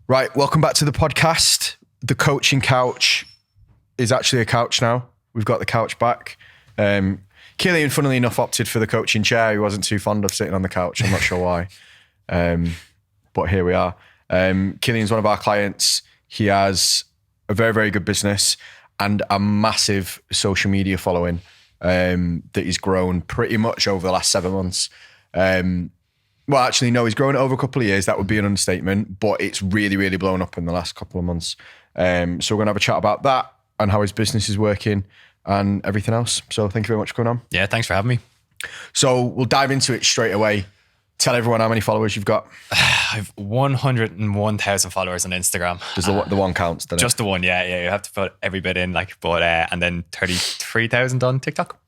Right, welcome back to the podcast. The coaching couch is actually a couch now. We've got the couch back. Cillian, funnily enough, opted for the coaching chair. He wasn't too fond of sitting on the couch. I'm not sure why. But here we are. Cillian's one of our clients. He has a very, very good business and a massive social media following that he's grown pretty much over the last 7 months. Well, actually, no, he's grown it over a couple of years. That would be an understatement, but it's really, really blown up in the last couple of months. So we're going to have a chat about that and how his business is working and everything else. So thank you very much for coming on. Yeah, thanks for having me. So we'll dive into it straight away. Tell everyone how many followers you've got. I've 101,000 followers on Instagram. Does the one count? Just the one, yeah. You have to put every bit in, and then 33,000 on TikTok.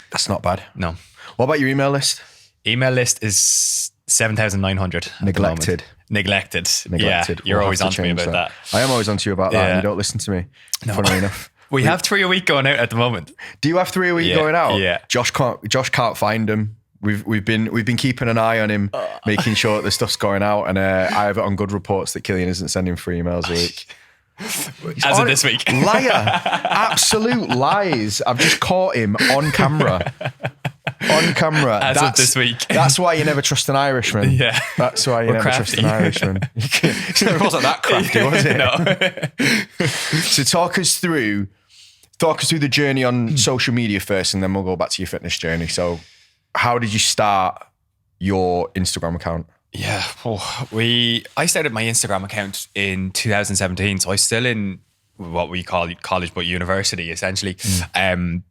That's not bad. No. What about your email list? Email list is 7,900. Neglected. Yeah, you're always on to me about that. I am always on to you about that, and you don't listen to me. No. Funnily enough. We have 3 a week going out at the moment. Do you have 3 a week going out? Yeah. Josh can't find them. We've been keeping an eye on him, making sure that the stuff's going out, and I have it on good reports that Cillian isn't sending 3 emails a week. As of this week. Liar. Absolute lies. I've just caught him on camera. On camera. As of this week. That's why you never trust an Irishman. Yeah. That's why you never trust an Irishman. It wasn't that crafty, was it? No. So talk us through the journey on social media first, and then we'll go back to your fitness journey. So how did you start your Instagram account? Yeah. I started my Instagram account in 2017. So I was still in what we call college, but university, essentially. And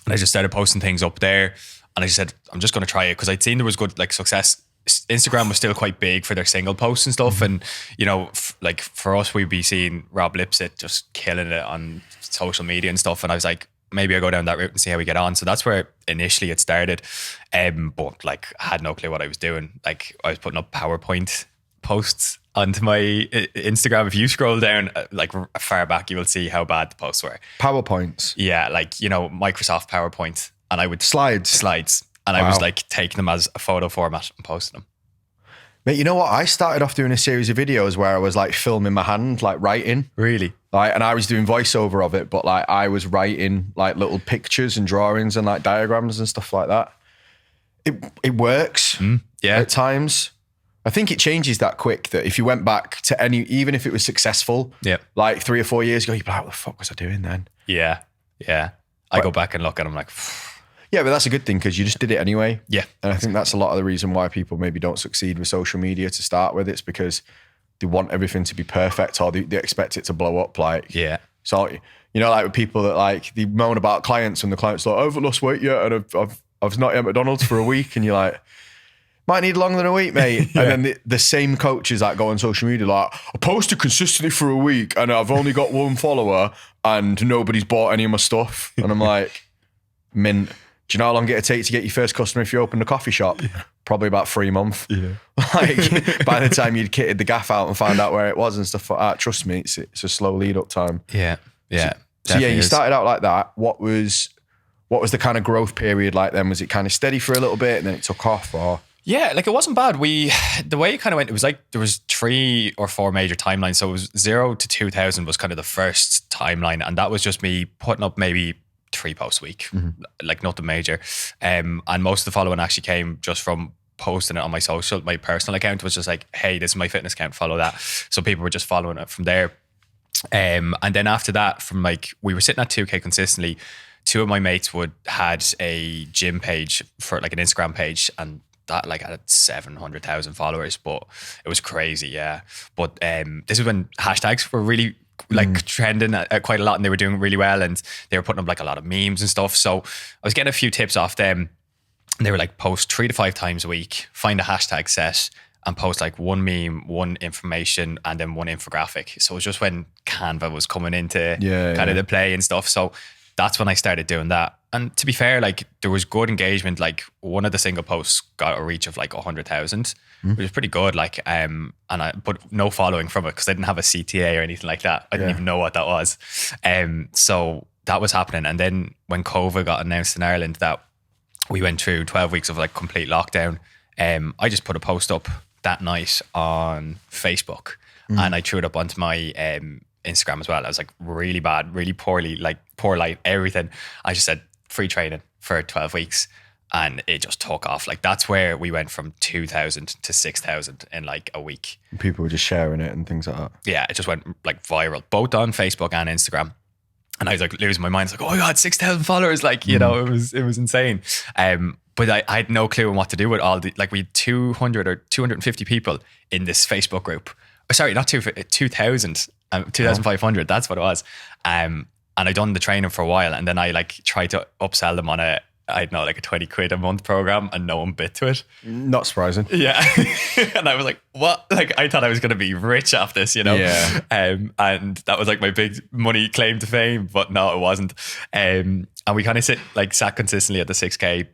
I just started posting things up there. And I just said, I'm just going to try it because I'd seen there was good success. Instagram was still quite big for their single posts and stuff. And, for us, we'd be seeing Rob Lipsett just killing it on social media and stuff. And I was like, maybe I'll go down that route and see how we get on. So that's where initially it started. But I had no clue what I was doing. I was putting up PowerPoint posts onto my Instagram. If you scroll down far back, you will see how bad the posts were. PowerPoints? Yeah, Microsoft PowerPoint. And I would Slides. And I was taking them as a photo format and posting them. Mate, you know what? I started off doing a series of videos where I was filming my hand, writing. Really? And I was doing voiceover of it, but I was writing little pictures and drawings and diagrams and stuff like that. It works. Yeah. At times. I think it changes that quick that if you went back to even if it was successful, 3 or 4 years ago, you'd be like, what the fuck was I doing then? Yeah. Yeah. I go back and look and I'm like, yeah, but that's a good thing because you just did it anyway. Yeah. And I think that's a lot of the reason why people maybe don't succeed with social media to start with. It's because they want everything to be perfect or they expect it to blow up. Yeah. So, with people that they moan about clients and the client's like, I haven't lost weight yet and I've not eaten McDonald's for a week. And you're like, might need longer than a week, mate. Yeah. And then the same coaches that go on social media I posted consistently for a week and I've only got 1 follower and nobody's bought any of my stuff. And I'm like, mint. Do you know how long it'd take to get your first customer if you opened a coffee shop? Yeah. Probably about 3 months. Yeah. By the time you'd kitted the gaff out and found out where it was and stuff like that, trust me, it's a slow lead up time. Yeah. Yeah. So you started out like that. What was the kind of growth period like then? Was it kind of steady for a little bit and then it took off or? Yeah, it wasn't bad. The way it kind of went, it was there was 3 or 4 major timelines. So it was 0 to 2000 was kind of the first timeline. And that was just me putting up maybe 3 posts a week, nothing major. And most of the following actually came just from posting it on my personal account was just hey, this is my fitness account, follow that. So people were just following it from there. And then after that, from we were sitting at 2K consistently. 2 of my mates had a gym page for an Instagram page and that had 700,000 followers, but it was crazy. Yeah. But this is when hashtags were really trending quite a lot and they were doing really well and they were putting up a lot of memes and stuff. So I was getting a few tips off them. And they were post 3 to 5 times a week, find a hashtag set and post 1 meme, 1 information and then 1 infographic. So it was just when Canva was coming into the play and stuff. So that's when I started doing that. And to be fair, there was good engagement. One of the single posts got a reach of 100,000, which was pretty good. But no following from it because I didn't have a CTA or anything like that. I didn't even know what that was. So that was happening. And then when COVID got announced in Ireland that we went through 12 weeks of complete lockdown, I just put a post up that night on Facebook and I threw it up onto my Instagram as well. I was like really bad, really poorly, like poor light, everything. I just said free training for 12 weeks. And it just took off. Like that's where we went from 2,000 to 6,000 in like a week. People were just sharing it and things like that. Yeah, it just went like viral, both on Facebook and Instagram. And I was like losing my mind. It's like, oh my God, 6,000 followers. Like, you know, it was insane. But I had no clue on what to do with all the, like we had 200 or 250 people in this Facebook group. Oh, sorry, not 2,000, 2,500. That's what it was. And I done the training for a while. And then I like tried to upsell them on I don't know, like a 20 quid a month program, and no one bit to it. Not surprising. Yeah. And I was like, what? Like, I thought I was going to be rich off this, you know? Yeah. And that was like my big money claim to fame, but no, it wasn't. And we kind of sat consistently at the 6K,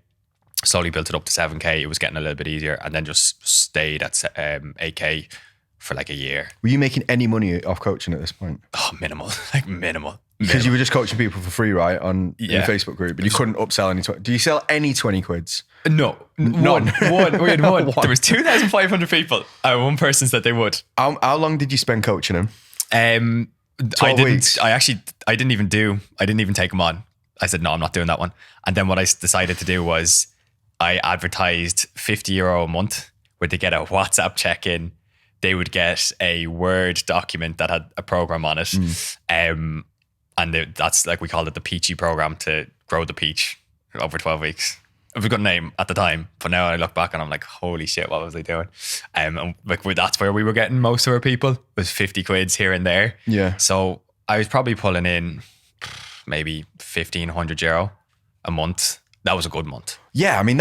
slowly built it up to 7K. It was getting a little bit easier, and then just stayed at 8K for like a year. Were you making any money off coaching at this point? Oh, minimal, like minimal. Because you were just coaching people for free, right? On the Facebook group, but you couldn't upsell any. Do you sell any 20 quids? No, None. One. We had one. There was 2,500 people. One person said they would. How long did you spend coaching him? 12 weeks. I didn't even take them on. I said, no, I'm not doing that one. And then what I decided to do was I advertised €50 a month where they get a WhatsApp check-in. They would get a Word document that had a program on it. And that's like, we called it the Peachy program, to grow the peach over 12 weeks. It was a good name at the time, but now I look back and I'm like, holy shit, what was I doing? And like that's where we were getting most of our people, was 50 quids here and there. Yeah. So I was probably pulling in maybe €1,500 a month. That was a good month. Yeah, I mean,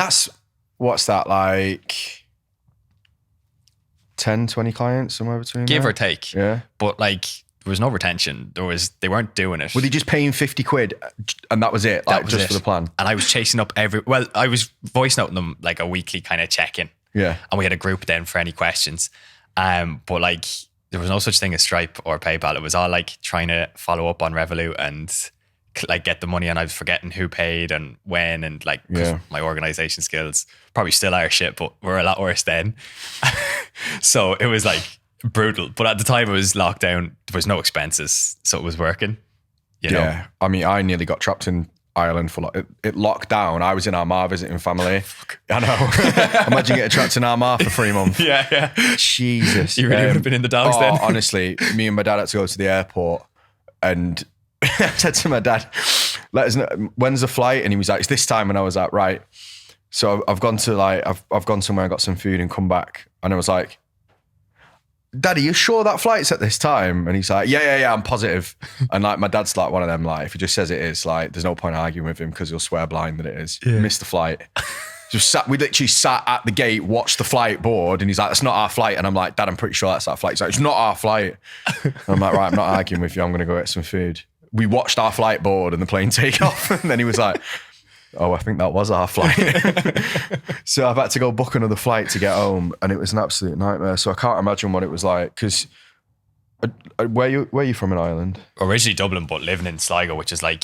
what's that, like 10, 20 clients, somewhere between Give there? or take. Yeah. But like, there was no retention. They weren't doing it. Were they just paying 50 quid and that was it? Like, That was just it. for the plan? And I was chasing up I was voice noting them like a weekly kind of check-in. Yeah. And we had a group then for any questions. But like, there was no such thing as Stripe or PayPal. It was all like trying to follow up on Revolut and like get the money, and I was forgetting who paid and when, and like my organization skills probably still are shit, but we're a lot worse then. So it was like brutal. But at the time it was lockdown, there was no expenses, so it was working. You know? I mean, I nearly got trapped in Ireland for it locked down. I was in Armagh visiting family. I know. Imagine getting trapped in Armagh for 3 months. Yeah. Jesus. You really would have been in the dogs then. Honestly, me and my dad had to go to the airport, and I said to my dad, let us know, when's the flight? And he was like, it's this time. And I was like, right. So I've gone to I've gone somewhere, I got some food and come back. And I was like, Daddy, you sure that flight's at this time? And he's like, yeah, I'm positive. And like, my dad's like one of them, like, if he just says it is, like, there's no point arguing with him because he'll swear blind that it is. Yeah. Missed the flight. We literally sat at the gate, watched the flight board, and he's like, that's not our flight. And I'm like, Dad, I'm pretty sure that's our flight. He's like, it's not our flight. And I'm like, right, I'm not arguing with you. I'm going to go get some food. We watched our flight board and the plane take off. And then he was like, oh, I think that was our flight. So I've had to go book another flight to get home, and it was an absolute nightmare. So I can't imagine what it was like, because where are you from in Ireland? Originally Dublin, but living in Sligo, which is like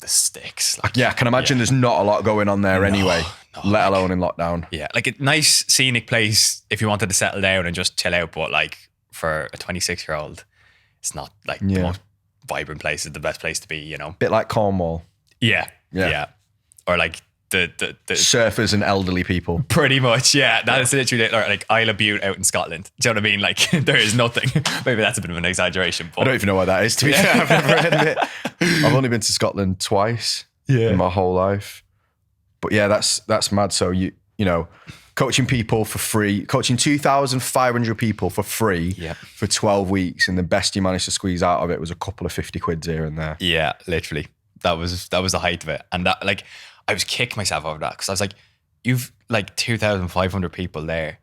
the sticks. Like, yeah, I can imagine there's not a lot going on there anyway, let alone in lockdown. Yeah, like a nice scenic place if you wanted to settle down and just chill out, but like for a 26-year-old, it's not like the most vibrant place. It's the best place to be, you know? Bit like Cornwall. Yeah. Or like the surfers and elderly people. Pretty much, yeah. That is literally like Isle of Bute out in Scotland. Do you know what I mean? Like, there is nothing. Maybe that's a bit of an exaggeration. But I don't even know what that is, to be fair. I've never heard of it. I've only been to Scotland twice in my whole life. But yeah, that's mad. So you know, coaching people for free, coaching 2,500 people for free for 12 weeks, and the best you managed to squeeze out of it was a couple of 50 quids here and there. Yeah, literally. That was the height of it. And that, like, I was kicking myself over that, because I was like, you've like 2,500 people there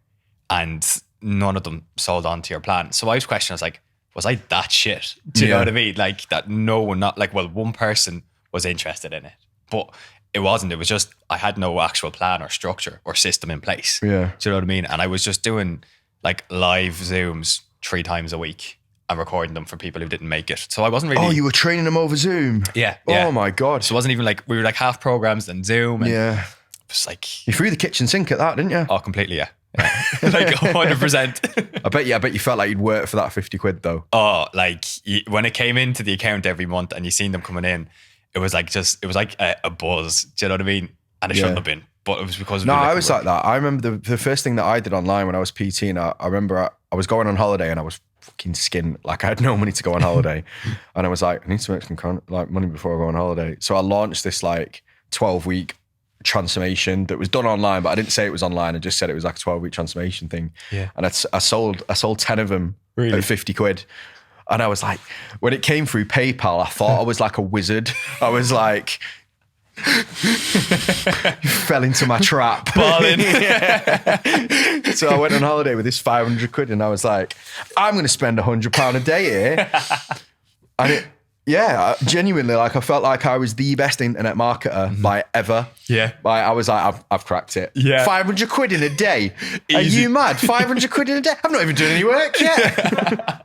and none of them sold on to your plan. So I was questioning, I was like, was I that shit? Do you know what I mean? Like, that no one, not like, well, one person was interested in it, but it wasn't. It was just, I had no actual plan or structure or system in place. Yeah. Do you know what I mean? And I was just doing like live Zooms 3 times a week and recording them for people who didn't make it. So I wasn't really... Oh, you were training them over Zoom? Yeah. Oh my God. So it wasn't even like, we were like half programs and Zoom. And yeah. it was like... You threw the kitchen sink at that, didn't you? Oh, completely, yeah. Like 100%. I bet you felt like you'd work for that 50 quid though. Oh, like when it came into the account every month and you seen them coming in, it was like a buzz. Do you know what I mean? And it shouldn't have been, but it was because of I was like that. I remember the first thing that I did online when I was PTing. I remember I was going on holiday and I was fucking skint. Like I had no money to go on holiday, and I was like, I need to make some money before I go on holiday. So I launched this like 12-week transformation that was done online, but I didn't say it was online. I just said it was like a 12-week transformation thing. Yeah. And I sold 10 of them at 50 quid. And I was like, when it came through PayPal, I thought I was like a wizard. I was like, you fell into my trap. Balling. So I went on holiday with this 500 quid and I was like, I'm going to spend £100 a day here. And genuinely, like I felt like I was the best internet marketer by ever. Yeah. I was like, I've cracked it. Yeah. 500 quid in a day. Are you mad? 500 quid in a day? I've not even done any work yet.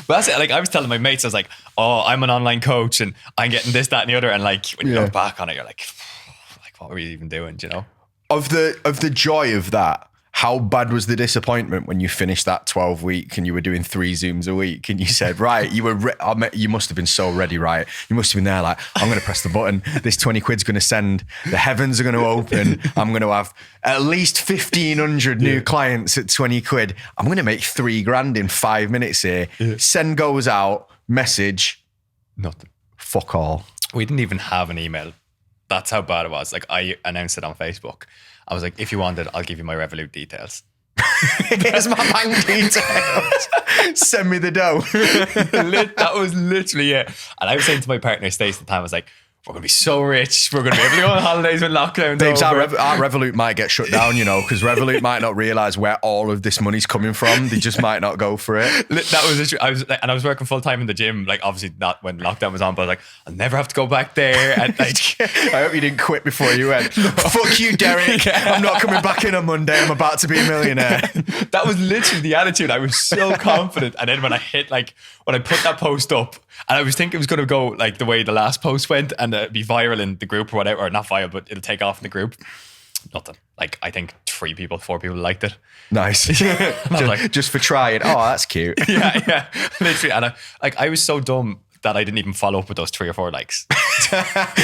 But that's it. Like I was telling my mates, I was like, oh, I'm an online coach and I'm getting this, that, and the other. And like when you look back on it, you're like what were you even doing? Do you know? Of the joy of that, how bad was the disappointment when you finished that 12-week and you were doing 3 Zooms a week and you said, right, you must have been so ready, right? You must have been there like, I'm going to press the button. This 20 quid's going to send. The heavens are going to open. I'm going to have at least 1,500 new clients at 20 quid. I'm going to make 3 grand in 5 minutes here. Yeah. Send goes out, message. Nothing. Fuck all. We didn't even have an email. That's how bad it was. Like I announced it on Facebook. I was like, if you want it, I'll give you my Revolut details. Here's my bank details. Send me the dough. That was literally it. And I was saying to my partner, Stacey, at the time, I was like, we're going to be so rich. We're going to be able to go on holidays when lockdown's Babes, over. Our Revolut might get shut down, because Revolut might not realise where all of this money's coming from. They just might not go for it. That was literally, I was working full time in the gym, like obviously not when lockdown was on, but I was like, I'll never have to go back there. And like, I hope you didn't quit before you went. No. Fuck you, Derek. I'm not coming back in on Monday. I'm about to be a millionaire. That was literally the attitude. I was so confident. And then when I put that post up, and I was thinking it was going to go like the way the last post went and be viral in the group or whatever, or not viral, but it'll take off in the group. Nothing. Like I think 4 people liked it. Nice. just for trying. Oh, that's cute. yeah. Literally. And I was so dumb that I didn't even follow up with those 3 or 4 likes.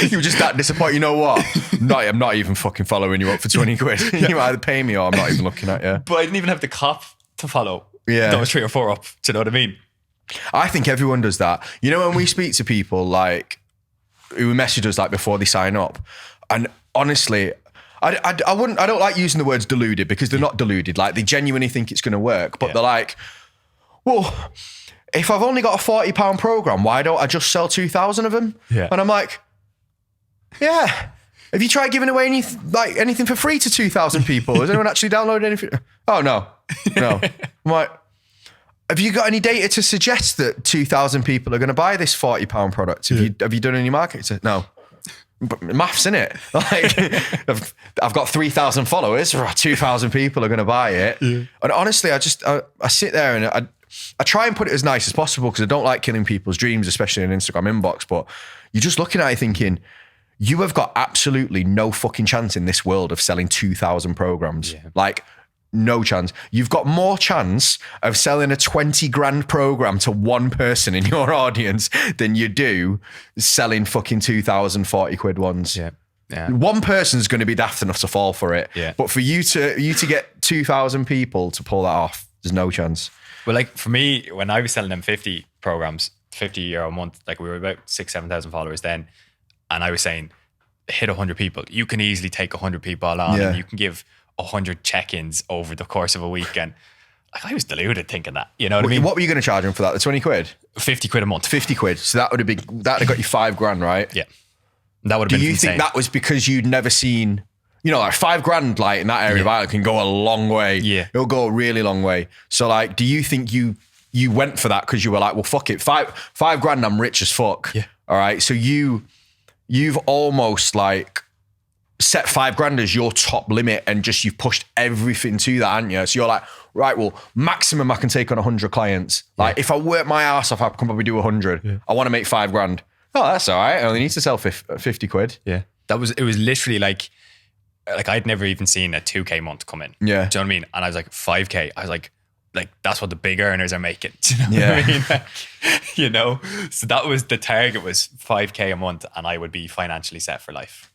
You were just that disappointed. You know what? I'm not even fucking following you up for 20 quid. Yeah. You either pay me or I'm not even looking at you. But I didn't even have the cop to follow those 3 or 4 up. Do you know what I mean? I think everyone does that. When we speak to people like who message us like before they sign up, and honestly, I don't like using the words deluded because they're not deluded. Like they genuinely think it's going to work, but they're like, well, if I've only got a £40 program, why don't I just sell 2,000 of them? Yeah. And I'm like, yeah. Have you tried giving away anything for free to 2,000 people? Has anyone actually downloaded anything? Oh no. I'm like, have you got any data to suggest that 2,000 people are going to buy this £40 product? Have you done any marketing? No. But maths, innit? Like, I've got 3,000 followers, 2,000 people are going to buy it. Yeah. And honestly, I sit there and I try and put it as nice as possible because I don't like killing people's dreams, especially in an Instagram inbox. But you're just looking at it thinking, you have got absolutely no fucking chance in this world of selling 2,000 programs. Yeah. Like, no chance. You've got more chance of selling a 20 grand program to one person in your audience than you do selling fucking 2,000 40 quid ones. Yeah. Yeah. One person's going to be daft enough to fall for it. Yeah. But for you to get 2,000 people to pull that off, there's no chance. Well, like for me, when I was selling them 50 programs, €50 a month, like we were about 7,000 followers then. And I was saying, hit 100 people. You can easily take 100 people on and you can give 100 check-ins over the course of a weekend. Like I was deluded thinking that, you know what I mean? What were you going to charge them for that? The 20 quid? 50 quid a month. 50 quid. So that would have got you 5 grand, right? Yeah. That would have been insane. Do you think that was because you'd never seen, like 5 grand, like in that area of Ireland can go a long way. Yeah. It'll go a really long way. So like, do you think you went for that because you were like, well, fuck it. 5 grand, I'm rich as fuck. Yeah. All right. So you've almost like set 5 grand as your top limit and just you've pushed everything to that, haven't you? So you're like, right, well, maximum I can take on 100 clients. Like if I work my ass off, I can probably do 100. Yeah. I want to make 5 grand. Oh, that's all right. I only need to sell 50 quid. Yeah. It was literally like like I'd never even seen a 2K month come in. Yeah. Do you know what I mean? And I was like 5K. I was like that's what the big earners are making. Do you know Yeah. what I mean? Like, you know, so that was the target, was 5K a month, and I would be financially set for life.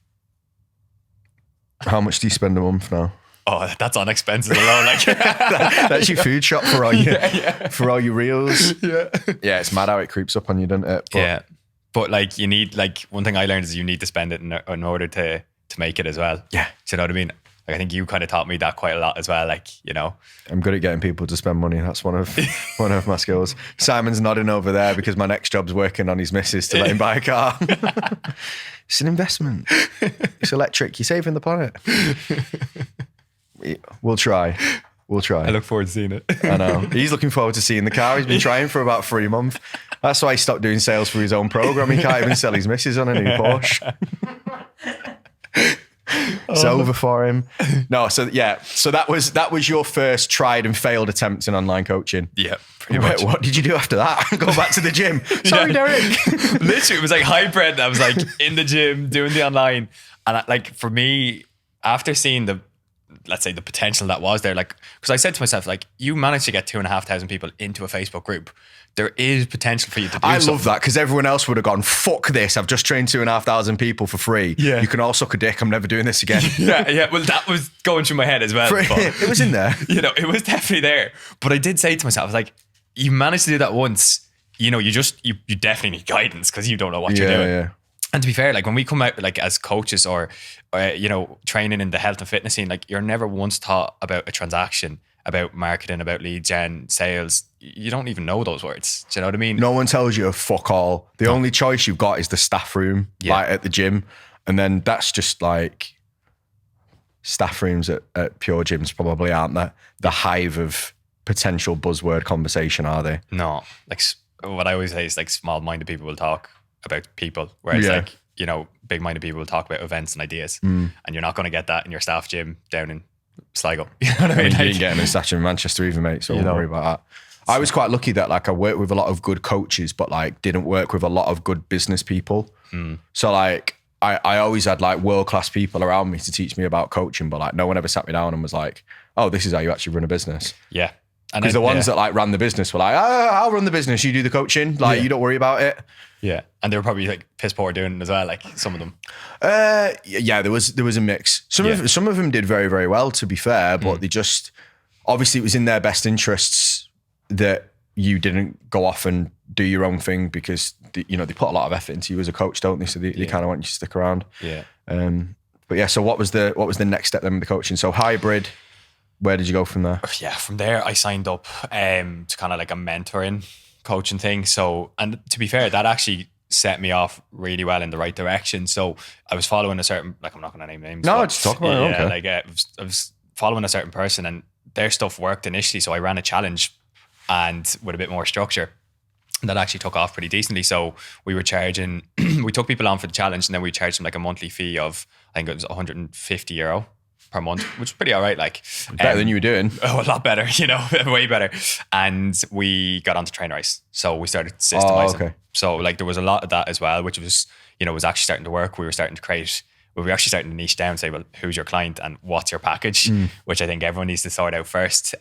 How much do you spend a month now? Oh, that's on expenses alone. Like That's your food shop for all your for all your reels. Yeah. Yeah, it's mad how it creeps up on you, doesn't it? But Yeah. But like you need, like one thing I learned is you need to spend it in order to make it as well. Yeah. Do you know what I mean? Like I think you kind of taught me that quite a lot as well. Like, you know. I'm good at getting people to spend money. That's one of my skills. Simon's nodding over there because my next job's working on his missus to let him buy a car. It's an investment. It's electric. You're saving the planet. We'll try. I look forward to seeing it. I know. He's looking forward to seeing the car. He's been trying for about 3 months. That's why he stopped doing sales for his own program. He can't even sell his missus on a new Porsche. It's over for him. No, so that was your first tried and failed attempt in online coaching. Yeah, pretty much. What did you do after that? Go back to the gym. Sorry, Derek. Literally, it was like hybrid. I was like in the gym doing the online, and for me, after seeing let's say the potential that was there, like, because I said to myself, like, you managed to get 2,500 people into a Facebook group. There is potential for you to do I something. love that, because everyone else would have gone, fuck this, I've just trained 2,500 people for free. Yeah. You can all suck a dick, I'm never doing this again. Yeah. Well, that was going through my head as well. But, It was in there. you know, it was definitely there. But I did say to myself, I was like, you managed to do that once, you know, you definitely need guidance because you don't know what you're doing. Yeah. And to be fair, like when we come out like as coaches or you know, training in the health and fitness scene, like you're never once taught about a transaction, about marketing, about lead gen, sales. You don't even know those words. Do you know what I mean? No one tells you fuck all. The only choice you've got is the staff room, like at the gym. And then that's just like, staff rooms at pure gyms probably aren't the hive of potential buzzword conversation, are they? No. Like what I always say is like small-minded people will talk about people, whereas like, you know, big-minded people will talk about events and ideas. And you're not going to get that in your staff gym down in Sligo. You know what I mean? You didn't get him in Stash in Manchester either, mate, so don't worry about that. I was quite lucky that like I worked with a lot of good coaches, but like didn't work with a lot of good business people. So like I always had like world-class people around me to teach me about coaching, but like no one ever sat me down and was like, oh, this is how you actually run a business. Yeah. Because the ones that like ran the business were like, I'll run the business, you do the coaching, like you don't worry about it. Yeah. And they were probably like piss poor doing it as well, like some of them. Yeah, there was a mix. Some of them did very, very well, to be fair, but they just, obviously it was in their best interests that you didn't go off and do your own thing, because they put a lot of effort into you as a coach, don't they? So they kind of want you to stick around. Yeah. But yeah, so what was the next step then with the coaching? So hybrid, where did you go from there? Yeah, from there I signed up to kind of like a mentoring coaching thing. So, and to be fair, that actually set me off really well in the right direction. So I was following a certain, like, I'm not going to name names. No, just talk about it. Yeah, Okay. like I was following a certain person and their stuff worked initially. So I ran a challenge and with a bit more structure that actually took off pretty decently. So we were charging, we took people on for the challenge and then we charged them like a monthly fee of, I think it was €150 per month, which is pretty all right. Like Better than you were doing. Oh, a lot better, way better. And we got onto Trainerize. So we started systemizing. okay. So like there was a lot of that as well, which was, was actually starting to work. We were starting to create, we were actually starting to niche down, say, well, who's your client and what's your package, which I think everyone needs to sort out first.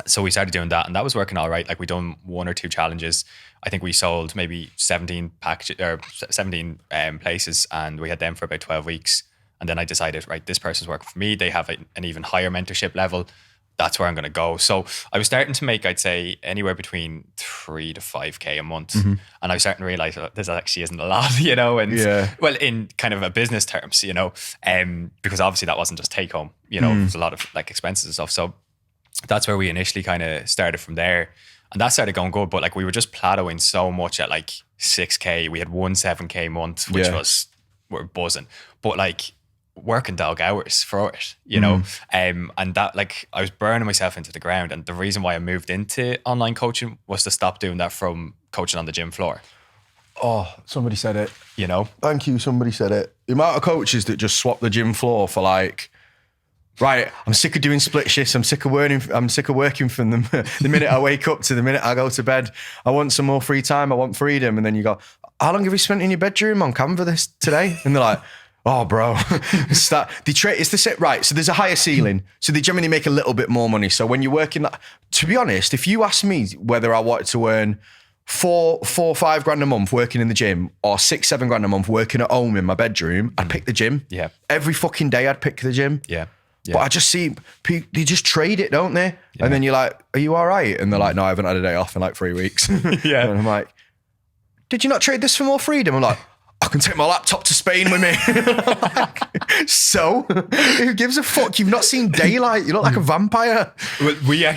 So we started doing that and that was working all right. Like we done 1 or 2 challenges. I think we sold maybe 17 packages or 17 places and we had them for about 12 weeks. And then I decided, right, this person's working for me. They have an even higher mentorship level. That's where I'm going to go. So I was starting to make, I'd say, anywhere between 3 to 5K a month. And I was starting to realize this actually isn't a lot, and well, in kind of a business terms, because obviously that wasn't just take home, it was a lot of like expenses and stuff. So that's where we initially kind of started from there. And that started going good, but like we were just plateauing so much at like 6K. We had 1 7K month, which we're buzzing. But like, working dog hours for it, and that like I was burning myself into the ground. And the reason why I moved into online coaching was to stop doing that from coaching on the gym floor. Oh, somebody said it. Thank you, somebody said it. The amount of coaches that just swap the gym floor for like, right, I'm sick of doing split shifts. I'm sick of working from them. The minute I wake up to the minute I go to bed, I want some more free time. I want freedom. And then you go, how long have you spent in your bedroom on Canva today? And they're like, Oh, bro. It's the same, right. So there's a higher ceiling. So they generally make a little bit more money. So when you're working that, to be honest, if you ask me whether I wanted to earn 5 grand a month working in the gym or 6-7 grand a month working at home in my bedroom, I'd pick the gym. Yeah. Every fucking day I'd pick the gym. Yeah. Yeah. But I just see they just trade it, don't they? Yeah. And then you're like, are you all right? And they're like, no, I haven't had a day off in like 3 weeks. Yeah. And I'm like, did you not trade this for more freedom? I'm like, I can take my laptop to Spain with me. So, who gives a fuck? You've not seen daylight. You look like a vampire. Well,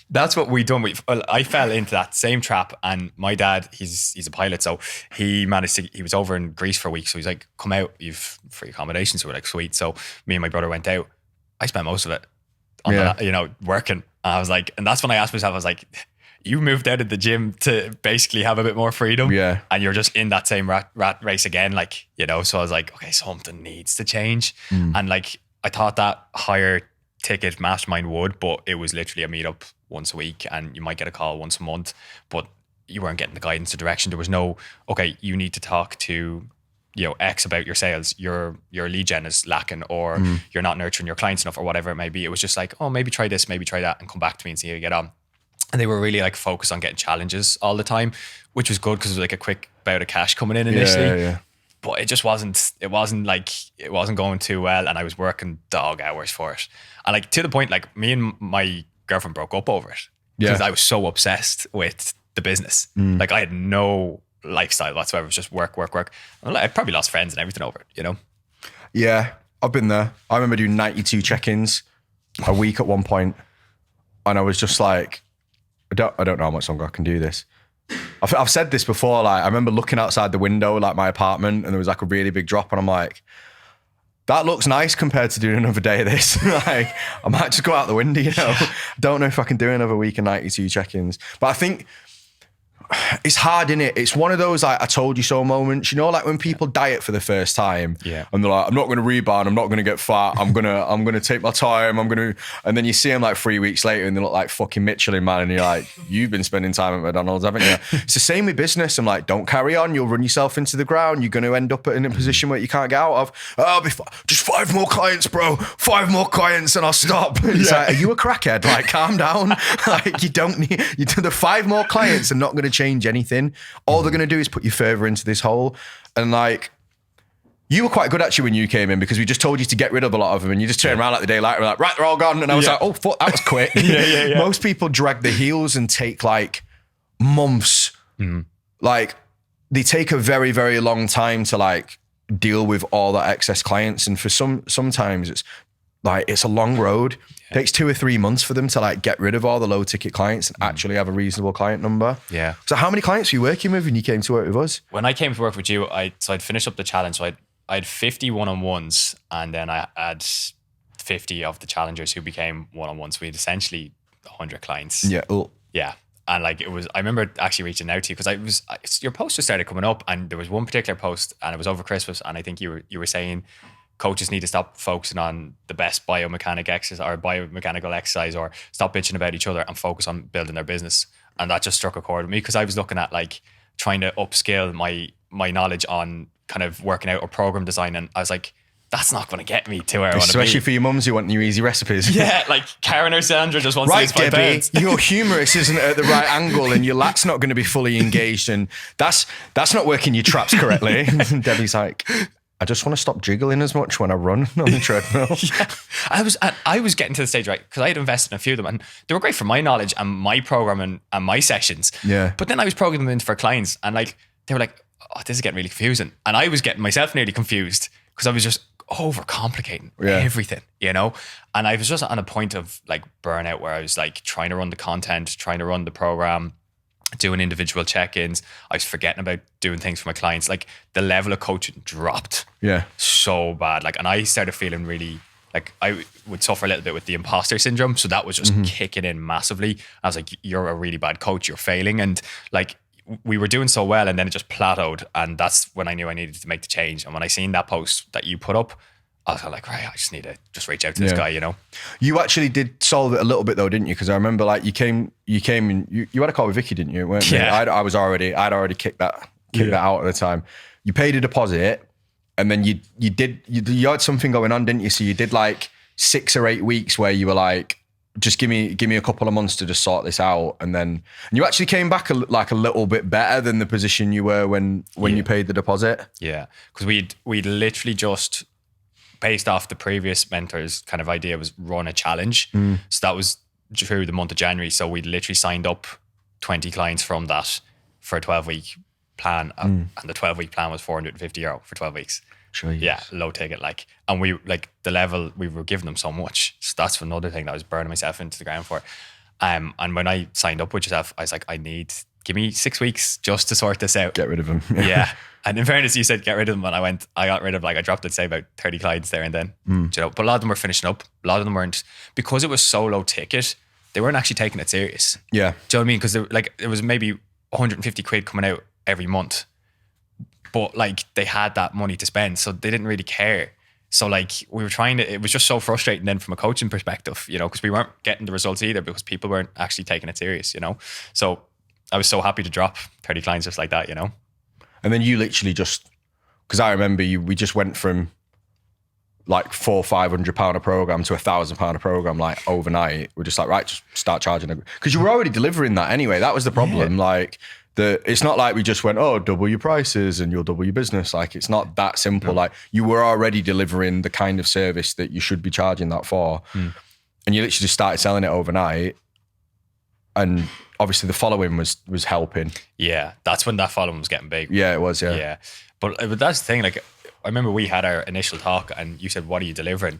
that's what we done. I fell into that same trap, and my dad, he's a pilot, so he was over in Greece for a week. So he's like, come out, you've free accommodation. So we're like, sweet. So me and my brother went out. I spent most of it on working. And I was like, and that's when I asked myself, I was like, you moved out of the gym to basically have a bit more freedom. Yeah. And you're just in that same rat race again. Like, so I was like, okay, something needs to change. And like, I thought that higher ticket mastermind would, but it was literally a meetup once a week and you might get a call once a month, but you weren't getting the guidance or direction. There was no, okay, you need to talk to, X about your sales, your lead gen is lacking, or you're not nurturing your clients enough, or whatever it may be. It was just like, oh, maybe try this, maybe try that, and come back to me and see how you get on. And they were really like focused on getting challenges all the time, which was good because it was like a quick bout of cash coming in initially. Yeah. But it just wasn't going too well. And I was working dog hours for it. And like to the point, like me and my girlfriend broke up over it because I was so obsessed with the business. Like I had no lifestyle whatsoever. It was just work. I probably lost friends and everything over it, Yeah, I've been there. I remember doing 92 check-ins a week at one point. And I was just like, I don't know how much longer I can do this. I've said this before. Like I remember looking outside the window, like my apartment, and there was like a really big drop, and I'm like, that looks nice compared to doing another day of this. Like I might just go out the window. Don't know if I can do another week of 92 check-ins. But I think it's hard, innit? It's one of those like I told you so moments, like when people diet for the first time, and they're like, I'm not going to rebound, I'm not going to get fat, I'm gonna take my time, and then you see them like 3 weeks later and they look like fucking Michelin Man, and you're like, you've been spending time at McDonald's, haven't you? It's the same with business. I'm like, don't carry on, you'll run yourself into the ground, you're going to end up in a position where you can't get out of. Just 5 more clients, bro, 5 more clients and I'll stop. It's like, are you a crackhead? Like, calm down. Like you don't need, the 5 more clients are not going to change anything. All they're going to do is put you further into this hole. And like, you were quite good actually when you came in, because we just told you to get rid of a lot of them, and you just turned around like the day later and like, right, they're all gone. And I was like, oh fuck, that was quick. Most people drag their heels and take like months. Like they take a very, very long time to like deal with all that excess clients. And for sometimes it's like, it's a long road. It takes 2 or 3 months for them to like get rid of all the low ticket clients and actually have a reasonable client number. Yeah. So how many clients were you working with when you came to work with us? When I came to work with you, I'd finished up the challenge. So I had 50 one-on-ones, and then I had 50 of the challengers who became one-on-ones. We had essentially 100 clients. Yeah. Oh. Yeah. And like I remember actually reaching out to you because your post just started coming up, and there was one particular post, and it was over Christmas, and I think you were saying coaches need to stop focusing on the best biomechanical exercise, or stop bitching about each other and focus on building their business. And that just struck a chord with me, because I was looking at like trying to upskill my knowledge on kind of working out or program design, and I was like, that's not going to get me to where I want to be. Especially for your mums who want new easy recipes. Yeah, like Karen or Sandra just wants to lose 5 pounds. Your humerus isn't at the right angle, and your lat's not going to be fully engaged, and that's not working your traps correctly. Debbie's like, I just want to stop jiggling as much when I run on the treadmill. I was getting to the stage, right, because I had invested in a few of them, and they were great for my knowledge and my programming and my sessions. Yeah. But then I was programming them in for clients, and like they were like, oh, this is getting really confusing. And I was getting myself nearly confused because I was just overcomplicating everything, And I was just on a point of like burnout where I was like trying to run the content, trying to run the program, doing individual check-ins. I was forgetting about doing things for my clients. Like the level of coaching dropped so bad. Like, and I started feeling really like I would suffer a little bit with the imposter syndrome. So that was just kicking in massively. I was like, you're a really bad coach, you're failing. And like, we were doing so well, and then it just plateaued. And that's when I knew I needed to make the change. And when I seen that post that you put up, I was like, right, I just need to just reach out to this guy, You actually did solve it a little bit though, didn't you? Because I remember like you came and you had a call with Vicky, didn't you? Weren't you? I'd already kicked that out at the time. You paid a deposit, and then you had something going on, didn't you? So you did like 6 or 8 weeks where you were like, just give me a couple of months to just sort this out, and you actually came back a little bit better than the position you were when you paid the deposit. Yeah, because we'd literally just, based off the previous mentor's kind of idea, was run a challenge. So that was through the month of January. So we literally signed up 20 clients from that for a 12-week plan, and the 12-week plan was €450 for 12 weeks. Jeez. Yeah, low ticket, like, and we like the level we were giving them so much. So that's another thing that I was burning myself into the ground for. And when I signed up with yourself, I was like, give me 6 weeks just to sort this out. Get rid of them. Yeah. And in fairness, you said get rid of them, and I got rid of, like, I dropped, let's say, about 30 clients there and then. You know, but a lot of them were finishing up. A lot of them weren't, because it was so low ticket, they weren't actually taking it serious. Yeah. Do you know what I mean? Because it was maybe 150 quid coming out every month. But like, they had that money to spend, so they didn't really care. So like, we were trying to, it was just so frustrating then from a coaching perspective, you know, because we weren't getting the results either, because people weren't actually taking it serious, you know. So I was so happy to drop 30 clients just like that, you know. And then you literally just, because I remember we just went from like £400-500 a program to £1,000 a program, like overnight. We're just like, right, just start charging it, because you were already delivering that anyway. That was the problem. Like, it's not like we just went, oh, double your prices and you'll double your business. Like, it's not that simple. Like, you were already delivering the kind of service that you should be charging that for. And you literally just started selling it overnight. And obviously the following was helping. Yeah, that's when that following was getting big. Yeah, it was, yeah. Yeah. But that's the thing, like, I remember we had our initial talk and you said, what are you delivering?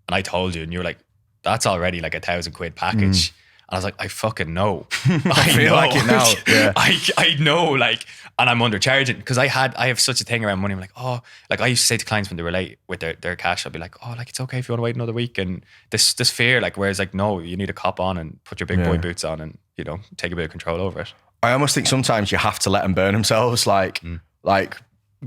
And I told you, and you were like, that's already like £1,000 package. And I was like, I fucking know. I feel know. like it now. Yeah. I know, like, and I'm undercharging, because I have such a thing around money. I'm like, oh, like, I used to say to clients when they were late with their cash, I'd be like, oh, like, it's okay if you want to wait another week. And this fear, like, whereas like, no, you need to cop on and put your big boy boots on and, you know, take a bit of control over it. I almost think sometimes you have to let them burn themselves. Like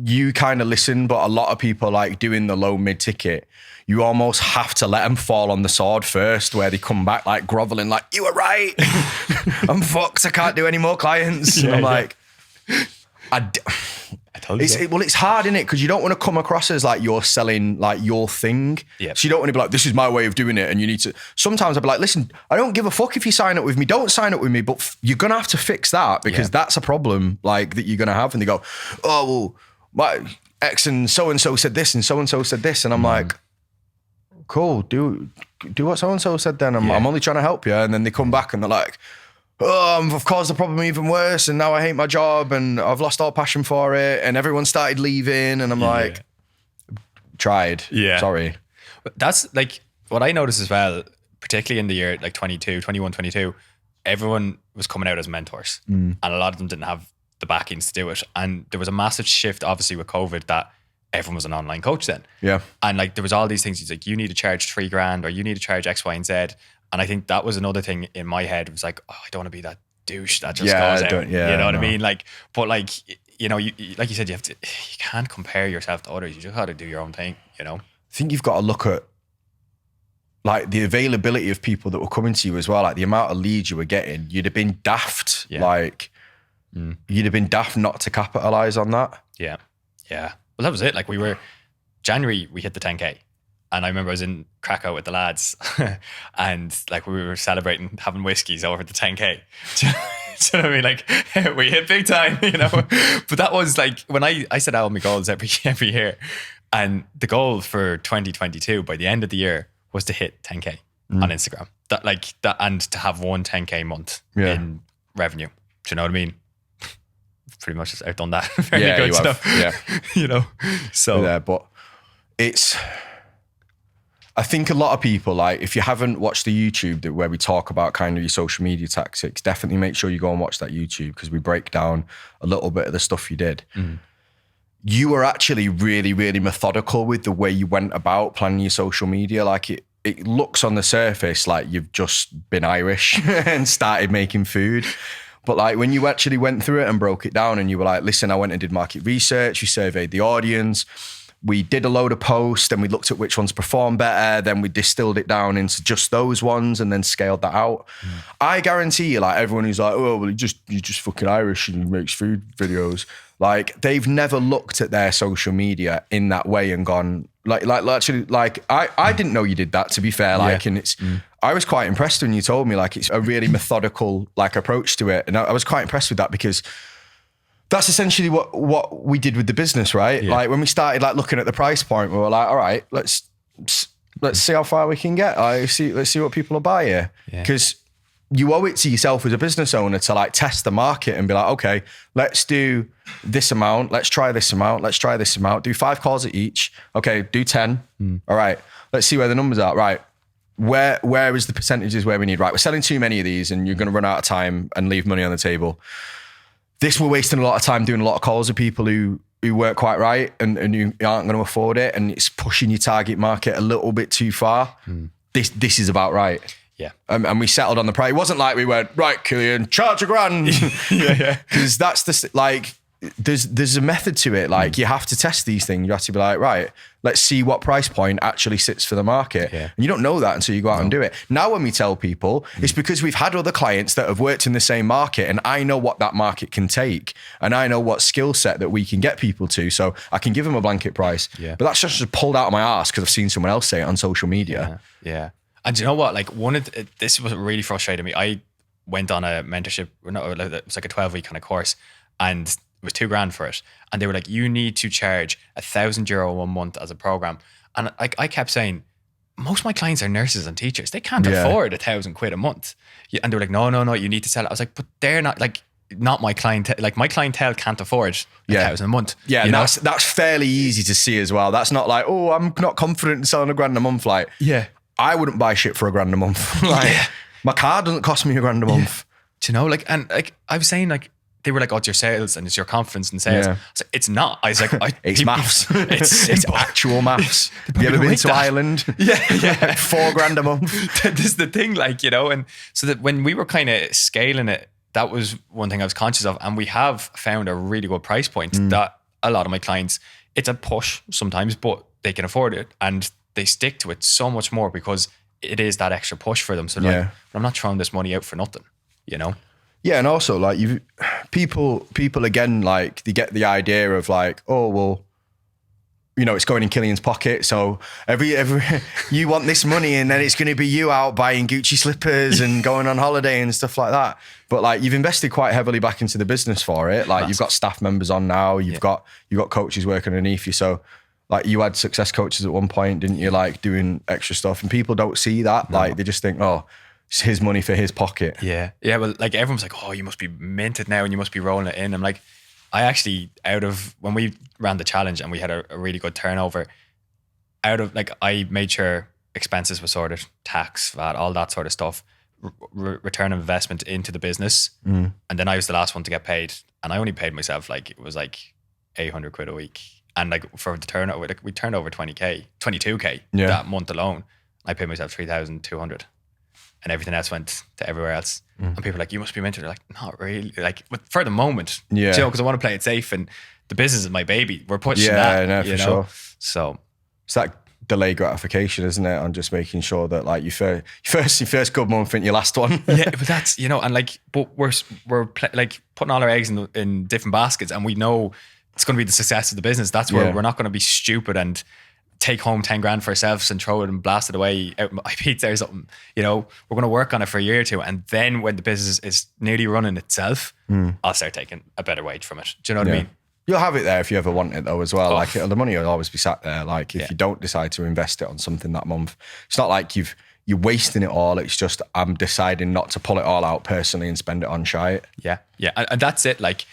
you kind of listen, but a lot of people, like, doing the low mid ticket, you almost have to let them fall on the sword first, where they come back like groveling, like, you were right. I'm fucked. I can't do any more clients. And I'm like, I told you. Well, it's hard, isn't it? Because you don't want to come across as like you're selling like your thing. Yeah. So you don't want to be like, this is my way of doing it, and you need to. Sometimes I'll be like, listen, I don't give a fuck if you sign up with me. Don't sign up with me, but you're gonna have to fix that, because that's a problem like that you're gonna have. And they go, oh well, my X and so said this and so said this, and I'm like, cool, do what so and so said then. I'm only trying to help you. And then they come back and they're like, oh, I've caused the problem even worse, and now I hate my job and I've lost all passion for it, and everyone started leaving, and I'm like, tried. Yeah. Sorry. That's like what I noticed as well, particularly in the year like 21, 22, everyone was coming out as mentors, and a lot of them didn't have the backings to do it. And there was a massive shift, obviously, with COVID, that everyone was an online coach then. Yeah. And like, there was all these things. He's like, you need to charge $3,000, or you need to charge X, Y, and Z. And I think that was another thing in my head. It was like, oh, I don't want to be that douche that just goes out. You know what I mean? Like, but like, you know, like you said, you can't compare yourself to others. You just got to do your own thing, you know? I think you've got to look at like the availability of people that were coming to you as well. Like the amount of leads you were getting, you'd have been daft. Yeah. Like, you'd have been daft not to capitalize on that. Yeah. Yeah. Well, that was it. Like, January, we hit the 10K. And I remember I was in Krakow with the lads and like, we were celebrating, having whiskeys over the 10K. Do you know what I mean? Like, we hit big time, you know? But that was like, when I set out my goals every year, and the goal for 2022 by the end of the year was to hit 10K on Instagram. That and to have one 10K month in revenue. Do you know what I mean? Pretty much just outdone that. Very good stuff. Yeah. You know? So. Yeah, but I think a lot of people, like, if you haven't watched the YouTube where we talk about kind of your social media tactics, definitely make sure you go and watch that YouTube, because we break down a little bit of the stuff you did. You were actually really, really methodical with the way you went about planning your social media. Like, it looks on the surface like you've just been Irish and started making food. But like, when you actually went through it and broke it down, and you were like, listen, I went and did market research, you surveyed the audience, we did a load of posts, then we looked at which ones performed better, then we distilled it down into just those ones and then scaled that out. I guarantee you, like everyone who's like, oh, well, you're just fucking Irish and he makes food videos. Like they've never looked at their social media in that way and gone, actually, I didn't know you did that, to be fair. Like, and I was quite impressed when you told me, like, it's a really methodical, like, approach to it. And I was quite impressed with that because that's essentially what we did with the business, right? Yeah. Like when we started like looking at the price point, we were like, all right, let's see how far we can get. Let's see what people will buy here. Because you owe it to yourself as a business owner to like test the market and be like, okay, let's do this amount. Let's try this amount. Let's try this amount. Do 5 calls at each. Okay, do 10. All right, let's see where the numbers are. Right. Where is the percentages where we need? Right, we're selling too many of these and you're going to run out of time and leave money on the table. This, we're wasting a lot of time doing a lot of calls with people who work quite right and who aren't going to afford it, and it's pushing your target market a little bit too far. This is about right. Yeah. And we settled on the price. It wasn't like we went, right, Cillian, charge $1,000. Because that's the, like, there's a method to it. Like you have to test these things. You have to be like, right, let's see what price point actually sits for the market. Yeah. And you don't know that until you go out and do it. Now, when we tell people, it's because we've had other clients that have worked in the same market and I know what that market can take and I know what skill set that we can get people to. So I can give them a blanket price. Yeah. But that's just pulled out of my ass because I've seen someone else say it on social media. Yeah. And do you know what? Like this was really frustrating me. I went on a mentorship, it was like a 12-week kind of course, and it was $2,000 for it. And they were like, you need to charge €1,000 1 month as a program. And I kept saying, most of my clients are nurses and teachers. They can't afford £1,000 a month. And they were like, no, you need to sell it. I was like, but they're not like, not my clientele. Like my clientele can't afford $1,000 a month. Yeah, and that's fairly easy to see as well. That's not like, oh, I'm not confident in selling £1,000 a month. Like, I wouldn't buy shit for £1,000 a month. Like, my car doesn't cost me £1,000 a month. Do you know, like, and like I was saying, like, they were like, oh, it's your sales and it's your confidence in sales. I was like, it's not. I was like, it's maths. It's actual maths. Have you ever been to Ireland? Yeah. $4,000 a month. This is the thing, like, you know, and so that when we were kind of scaling it, that was one thing I was conscious of. And we have found a really good price point that a lot of my clients, it's a push sometimes, but they can afford it. And they stick to it so much more because it is that extra push for them. So like, I'm not throwing this money out for nothing, you know? Yeah. And also like people again, like they get the idea of like, oh, well, you know, it's going in Cillian's pocket. So every you want this money and then it's going to be you out buying Gucci slippers and going on holiday and stuff like that. But like you've invested quite heavily back into the business for it. Like you've got staff members on now, you've got coaches working underneath you. So like you had success coaches at one point, didn't you? Like doing extra stuff, and people don't see that. No. Like they just think, oh, it's his money for his pocket. Yeah. Well, like everyone's like, oh, you must be minted now and you must be rolling it in. I'm like, I actually, when we ran the challenge and we had a really good turnover, I made sure expenses were sorted, tax, VAT, all that sort of stuff, return of investment into the business. And then I was the last one to get paid. And I only paid myself, like, it was like £800 a week. And like for the turnover, like we turned over 22K that month alone. I paid myself 3,200 and everything else went to everywhere else. And people are like, you must be mentored. They're like, not really. Like, but for the moment, you know, because I want to play it safe and the business is my baby. We're pushing that. Yeah, for sure. So it's that delay gratification, isn't it? On just making sure that like your first good month ain't your last one. Yeah, but that's, you know, and like, but we're like putting all our eggs in different baskets, and we know it's going to be the success of the business. That's where we're not going to be stupid and take home 10 grand for ourselves and throw it and blast it away out my pizza or something. You know, we're going to work on it for a year or two. And then when the business is nearly running itself, I'll start taking a better wage from it. Do you know what I mean? You'll have it there if you ever want it though as well. Like the money will always be sat there. Like if you don't decide to invest it on something that month, it's not like you're wasting it all. It's just, I'm deciding not to pull it all out personally and spend it on shite. Yeah. And that's it. Like,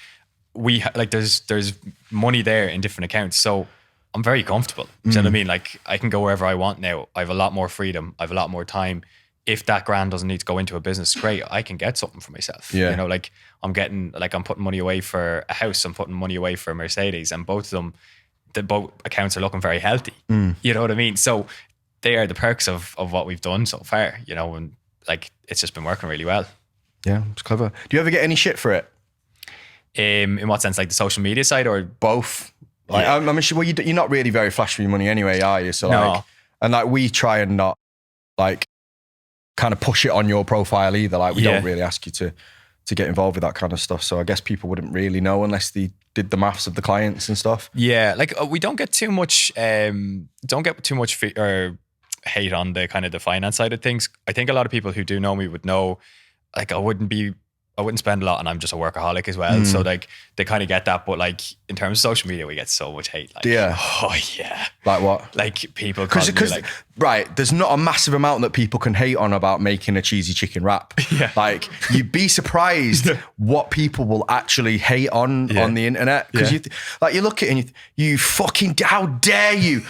there's money there in different accounts, so I'm very comfortable. Do you know what I mean? Like I can go wherever I want now. I have a lot more freedom. I have a lot more time. If that grand doesn't need to go into a business, great. I can get something for myself. Yeah. You know, like I'm putting money away for a house. I'm putting money away for a Mercedes, and both accounts are looking very healthy. You know what I mean? So they are the perks of what we've done so far. You know, and like it's just been working really well. Yeah, it's clever. Do you ever get any shit for it? In what sense? Like the social media side or both? Like, I'm sure, well, you're not really very flash for your money anyway, are you? So No. like, and like we try and not like kind of push it on your profile either. Like we don't really ask you to get involved with that kind of stuff. So I guess people wouldn't really know unless they did the maths of the clients and stuff. Yeah, like we don't get too much, or hate on the kind of the finance side of things. I think a lot of people who do know me would know, like I wouldn't spend a lot, and I'm just a workaholic as well. So like they kind of get that, but like in terms of social media, we get so much hate. Like, oh yeah, like what? Like people because like, right, there's not a massive amount that people can hate on about making a cheesy chicken wrap. Yeah. Like you'd be surprised what people will actually hate on the internet, because you look at it and you fucking, how dare you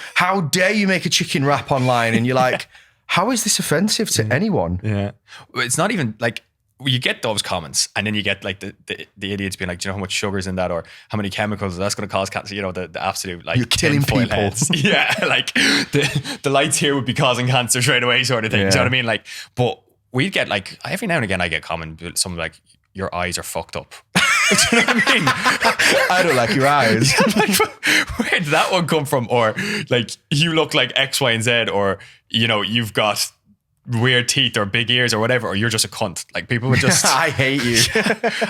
make a chicken wrap online, and you're like, how is this offensive to anyone? Yeah, it's not even like. You get those comments, and then you get like the idiots being like, do you know how much sugar's in that, or how many chemicals that's going to cause cancer? You know, the absolute like you're killing people. Heads. Yeah, like the lights here would be causing cancer straight away, sort of thing. Do you know what I mean? Like, but we'd get like every now and again I get comment something like, your eyes are fucked up. Do you know what I mean? I don't like your eyes. Like, where did that one come from? Or like, you look like X, Y, and Z, or you know, you've got weird teeth or big ears or whatever, or you're just a cunt. Like people would just I hate you.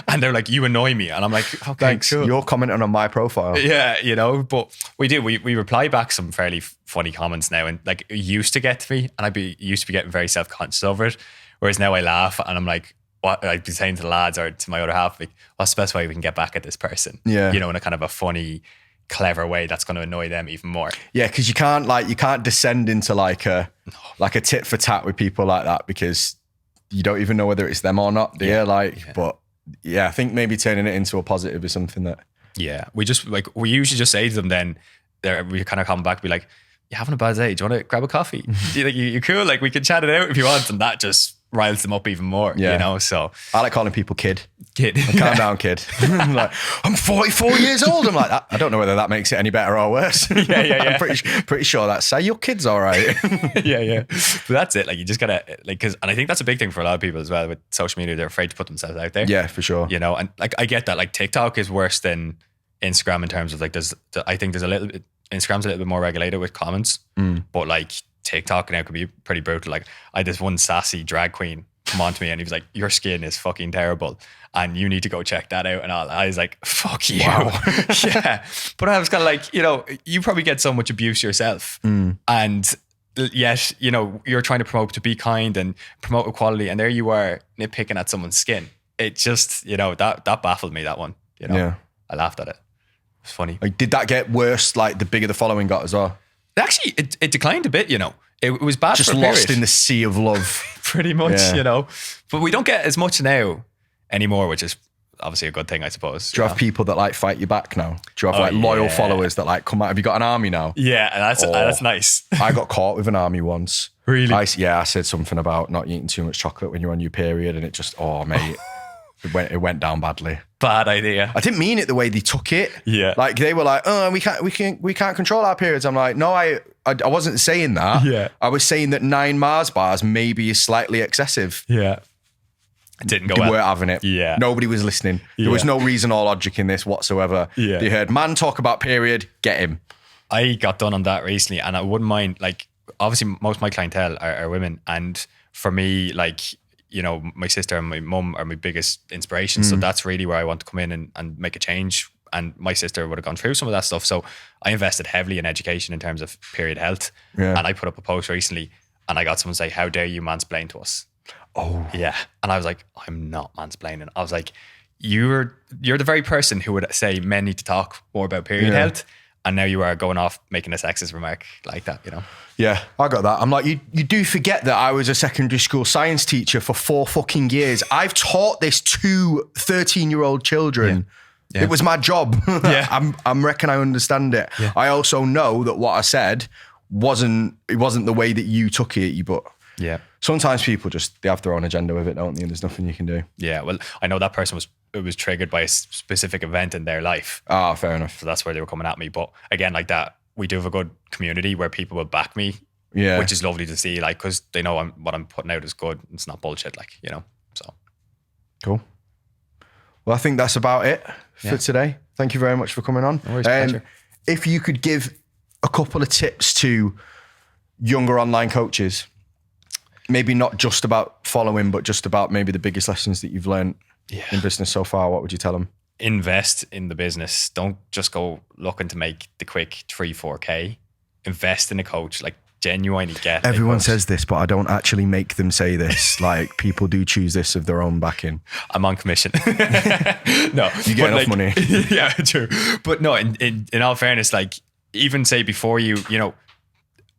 And they're like, you annoy me, and I'm like, okay, thanks, cool. You're commenting on my profile. Yeah, you know, but we reply back some fairly funny comments now, and like it used to get to me, and used to be getting very self-conscious over it, whereas now I laugh and I'm like, what I'd be saying to the lads or to my other half, like, what's the best way we can get back at this person? Yeah, you know, in a kind of a funny, clever way that's going to annoy them even more. Yeah, because you can't descend into like a tit for tat with people like that, because you don't even know whether it's them or not, do you? But yeah, I think maybe turning it into a positive is something that we usually just say to them, then we kind of come back and be like, you having a bad day, do you want to grab a coffee? You're cool, like we can chat it out if you want, and that just riles them up even more, you know. So I like calling people kid. Calm down, kid. I'm like, I'm 44 years old. I'm like, I don't know whether that makes it any better or worse. Yeah. I'm pretty sure that's say your kid's all right. yeah. But that's it. Like you just gotta like, and I think that's a big thing for a lot of people as well with social media. They're afraid to put themselves out there. Yeah, for sure. You know, and like I get that. Like TikTok is worse than Instagram in terms of like I think there's a little bit. Instagram's a little bit more regulated with comments, but like TikTok now could be pretty brutal. Like I had this one sassy drag queen come on to me and he was like, your skin is fucking terrible and you need to go check that out and all. I was like, fuck you. Wow. Yeah. But I was kind of like, you know, you probably get so much abuse yourself and yet, you know, you're trying to promote to be kind and promote equality, and there you are nitpicking at someone's skin. It just, you know, that baffled me, that one, you know. Yeah. I laughed at it. It's funny. Like, did that get worse, like the bigger the following got as well? Actually, it declined a bit, you know. It was bad just for a lost period. in the sea of love. Pretty much, you know. But we don't get as much now anymore, which is obviously a good thing, I suppose. Do you have people that like fight you back now? Do you have like loyal followers that like come out? Have you got an army now? Yeah, and that's nice. I got caught with an army once. Really? I said something about not eating too much chocolate when you're on your period, and it just, mate, it went down badly. Bad idea. I didn't mean it the way they took it. Yeah. Like they were like, oh, we can't control our periods. I'm like, no, I wasn't saying that. Yeah. I was saying that 9 Mars bars maybe is slightly excessive. Yeah. It didn't go They well. weren't having it. Yeah. Nobody was listening. There was no reason or logic in this whatsoever. Yeah. They heard man talk about period, get him. I got done on that recently, and I wouldn't mind, like, obviously most of my clientele are women, and for me, like, you know, my sister and my mum are my biggest inspiration. So that's really where I want to come in and make a change. And my sister would have gone through some of that stuff. So I invested heavily in education in terms of period health. Yeah. And I put up a post recently and I got someone say, how dare you mansplain to us? Oh. Yeah. And I was like, I'm not mansplaining. I was like, you're the very person who would say men need to talk more about period health. And now you are going off making a sexist remark like that, you know? Yeah, I got that. I'm like, you do forget that I was a secondary school science teacher for 4 fucking years. I've taught this to 13-year-old children. Yeah. It was my job. Yeah. I'm reckon I understand it. Yeah. I also know that what I said wasn't the way that you took it, but sometimes people they have their own agenda with it, don't they? And there's nothing you can do. Yeah, well, I know that person was triggered by a specific event in their life. Ah, fair enough. So that's where they were coming at me. But again, like that, we do have a good community where people will back me, which is lovely to see, like, because they know what I'm putting out is good. It's not bullshit, like, you know, so. Cool. Well, I think that's about it for today. Thank you very much for coming on. No worries, pleasure. if you could give a couple of tips to younger online coaches, maybe not just about following, but just about maybe the biggest lessons that you've learned in business so far, what would you tell them? Invest in the business. Don't just go looking to make the quick 3-4K. Invest in a coach. Like, genuinely get Everyone says this, but I don't actually make them say this. Like, people do choose this of their own backing. I'm on commission. No, you get enough money. Yeah, true. But no, in all fairness, like, even say before you know,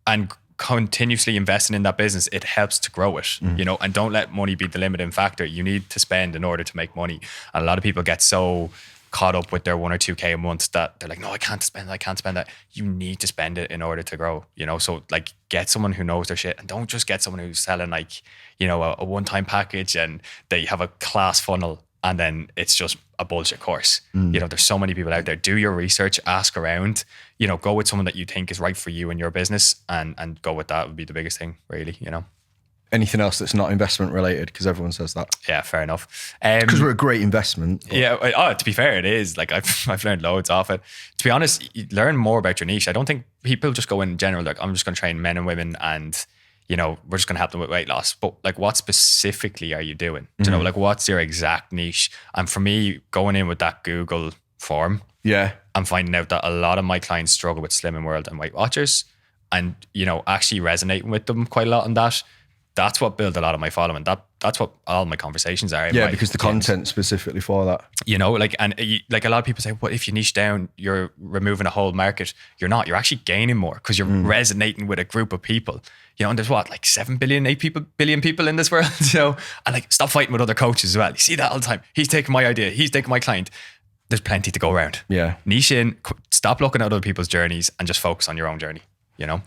and continuously investing in that business, it helps to grow it, you know, and don't let money be the limiting factor. You need to spend in order to make money. And a lot of people get so caught up with their 1 or 2K a month that they're like, no, I can't spend that. You need to spend it in order to grow, you know? So like, get someone who knows their shit, and don't just get someone who's selling like, you know, a one-time package and they have a class funnel and then it's just a bullshit course. You know, there's so many people out there. Do your research, ask around, you know, go with someone that you think is right for you and your business, and go with that would be the biggest thing, really, you know? Anything else that's not investment related? Because everyone says that. Yeah, fair enough. Because we're a great investment. Yeah. Oh, to be fair, it is. Like, I've learned loads off it. To be honest, you learn more about your niche. I don't think people just go in general, like, I'm just going to train men and women and, you know, we're just going to help them with weight loss. But like, what specifically are you doing? Do you know, like, what's your exact niche? And for me, going in with that Google form, I'm finding out that a lot of my clients struggle with Slimming World and Weight Watchers, and, you know, actually resonating with them quite a lot on that. That's what built a lot of my following. That's what all my conversations are. Yeah, because the content specifically for that. You know, like, and like, a lot of people say, well, if you niche down, you're removing a whole market. You're not. You're actually gaining more because you're resonating with a group of people. You know, and there's what, like 7 billion, 8 billion people in this world. You know, and like, stop fighting with other coaches as well. You see that all the time. He's taking my idea. He's taking my client. There's plenty to go around. Yeah. Niche in, stop looking at other people's journeys and just focus on your own journey, you know?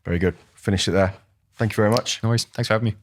Very good. Finish it there. Thank you very much. No worries. Thanks for having me.